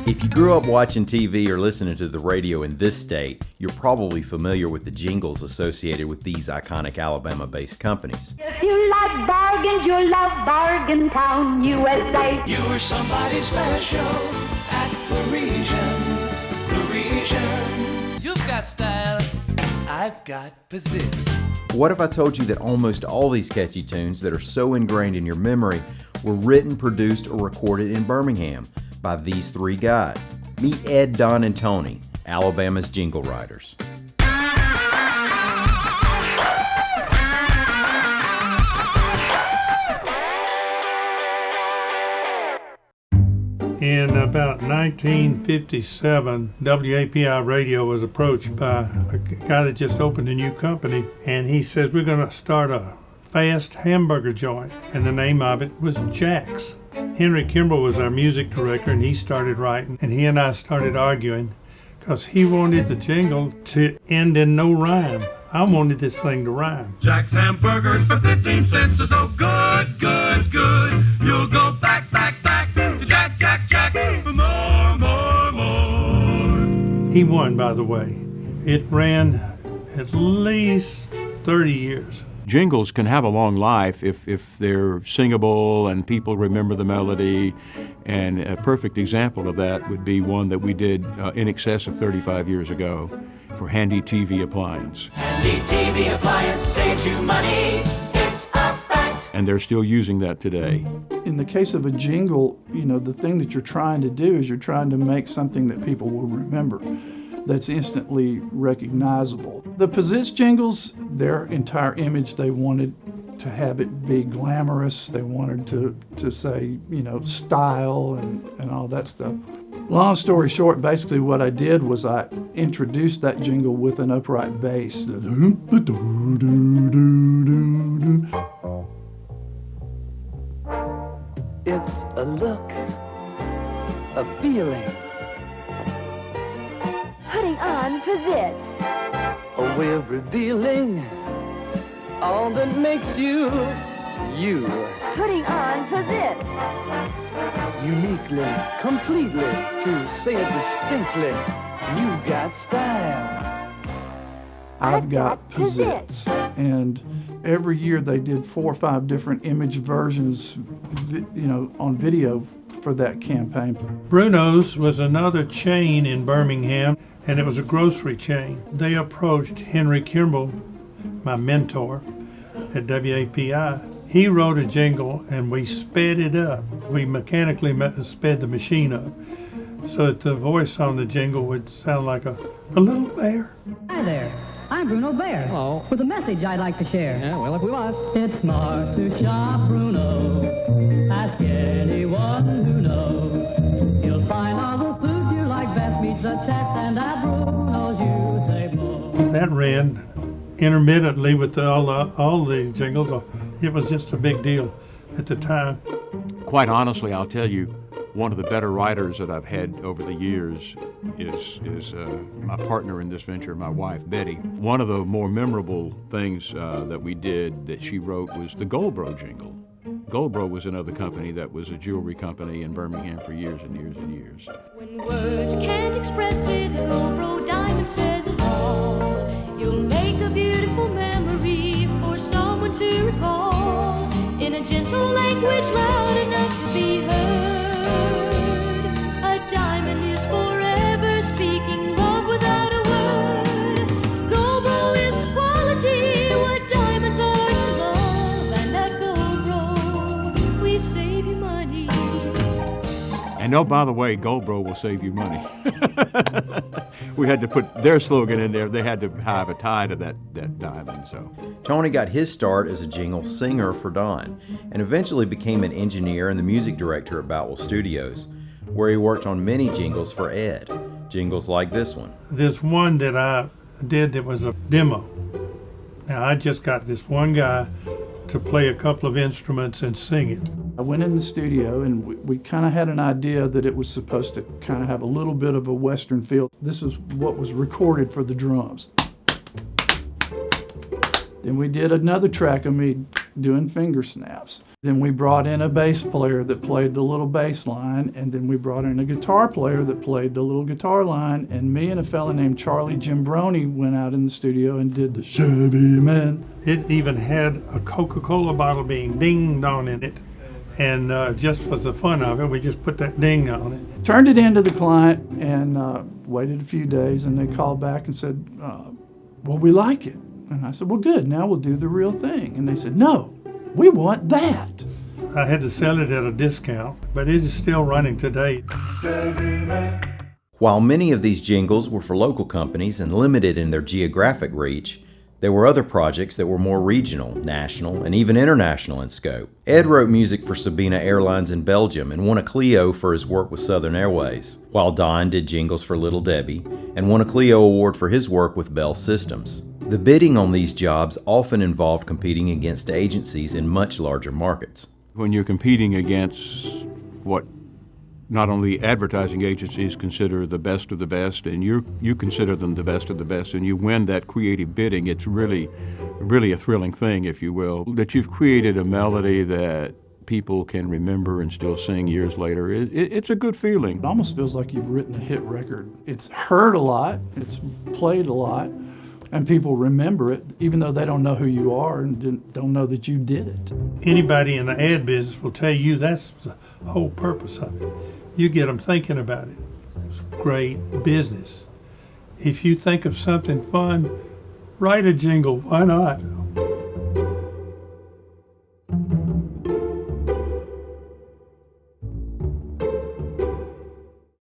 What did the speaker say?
If you grew up watching TV or listening to the radio in this state, you're probably familiar with the jingles associated with these iconic Alabama-based companies. If you like bargains, you'll love Bargain Town, USA. You were somebody special at Parisian. You've got style, I've got pizzazz. What if I told you that almost all these catchy tunes that are so ingrained in your memory were written, produced, or recorded in Birmingham by these three guys? Meet Ed, Don, and Tony, Alabama's jingle writers. In about 1957, WAPI Radio was approached by a guy that just opened a new company, and he says, we're going to start a fast hamburger joint, and the name of it was Jack's. Henry Kimbrell was our music director, and he started writing, and he and I started arguing because he wanted the jingle to end in no rhyme. I wanted this thing to rhyme. Jack's hamburgers for 15 cents are so good, good, good. You'll go back, back, back to Jack, Jack, Jack for more, more, more. He won, by the way. It ran at least 30 years. Jingles can have a long life if they're singable and people remember the melody. And a perfect example of that would be one that we did in excess of 35 years ago for Handy TV Appliance. Handy TV Appliance saves you money. It's a fact. And they're still using that today. In the case of a jingle, the thing that you're trying to do is you're trying to make something that people will remember, that's instantly recognizable. The Pizzazz jingles, their entire image, they wanted to have it be glamorous. They wanted to say, style and all that stuff. Long story short, basically what I did was I introduced that jingle with an upright bass. It's a look, a feeling, Putting on Pizzazz. a way of revealing all that makes you, you. Putting on Pizzazz. Uniquely, completely, to say it distinctly, you've got style. I've got Pizzazz. And every year they did 4 or 5 different image versions, on video for that campaign. Bruno's was another chain in Birmingham, and it was a grocery chain. They approached Henry Kimbrell, my mentor at WAPI. He wrote a jingle, and we sped it up. We mechanically sped the machine up so that the voice on the jingle would sound like a little bear. Hi there, I'm Bruno Bear. Hello. With a message I'd like to share. Yeah, well, if we must. It's smart to shop Bruno. Ask anyone who knows. You'll find all the food you like best meets the test, and at Bruno's you save more. That ran intermittently with all these jingles. It was just a big deal at the time. Quite honestly, I'll tell you, one of the better writers that I've had over the years is my partner in this venture, my wife, Betty. One of the more memorable things that we did that she wrote was the Goldbro jingle. Goldbro was another company that was a jewelry company in Birmingham for years and years and years. When words can't express it, Goldbro Diamond says it all. You'll make a beautiful memory for someone to recall in a gentle language loud enough to be heard. A diamond is forever speaking love without a word. Goldbro is to quality what diamonds are to love, and at Goldbro we save you money. And oh, by the way, Goldbro will save you money. We had to put their slogan in there. They had to have a tie to that diamond. So Tony got his start as a jingle singer for Don, and eventually became an engineer and the music director at Boutwell Studios, where he worked on many jingles for Ed. Jingles like this one. There's one that I did that was a demo. Now, I just got this one guy to play a couple of instruments and sing it. I went in the studio and we kind of had an idea that it was supposed to kind of have a little bit of a Western feel. This is what was recorded for the drums. Then we did another track of me doing finger snaps. Then we brought in a bass player that played the little bass line, and then we brought in a guitar player that played the little guitar line, and me and a fella named Charlie Jimbroni went out in the studio and did the Chevy Man. It even had a Coca-Cola bottle being dinged on in it, and just for the fun of it, we just put that ding on it. Turned it into the client and waited a few days, and they called back and said, well, we like it. And I said, well, good, now we'll do the real thing. And they said, no, we want that. I had to sell it at a discount, but it is still running today. While many of these jingles were for local companies and limited in their geographic reach, there were other projects that were more regional, national, and even international in scope. Ed wrote music for Sabena Airlines in Belgium and won a Clio for his work with Southern Airways, while Don did jingles for Little Debbie and won a Clio award for his work with Bell Systems. The bidding on these jobs often involved competing against agencies in much larger markets. When you're competing against what not only advertising agencies consider the best of the best, and you consider them the best of the best, and you win that creative bidding, it's really a thrilling thing, if you will, that you've created a melody that people can remember and still sing years later. It's a good feeling. It almost feels like you've written a hit record. It's heard a lot, it's played a lot, and people remember it, even though they don't know who you are and don't know that you did it. Anybody in the ad business will tell you that's the whole purpose of it. You get them thinking about it. It's great business. If you think of something fun, write a jingle. Why not?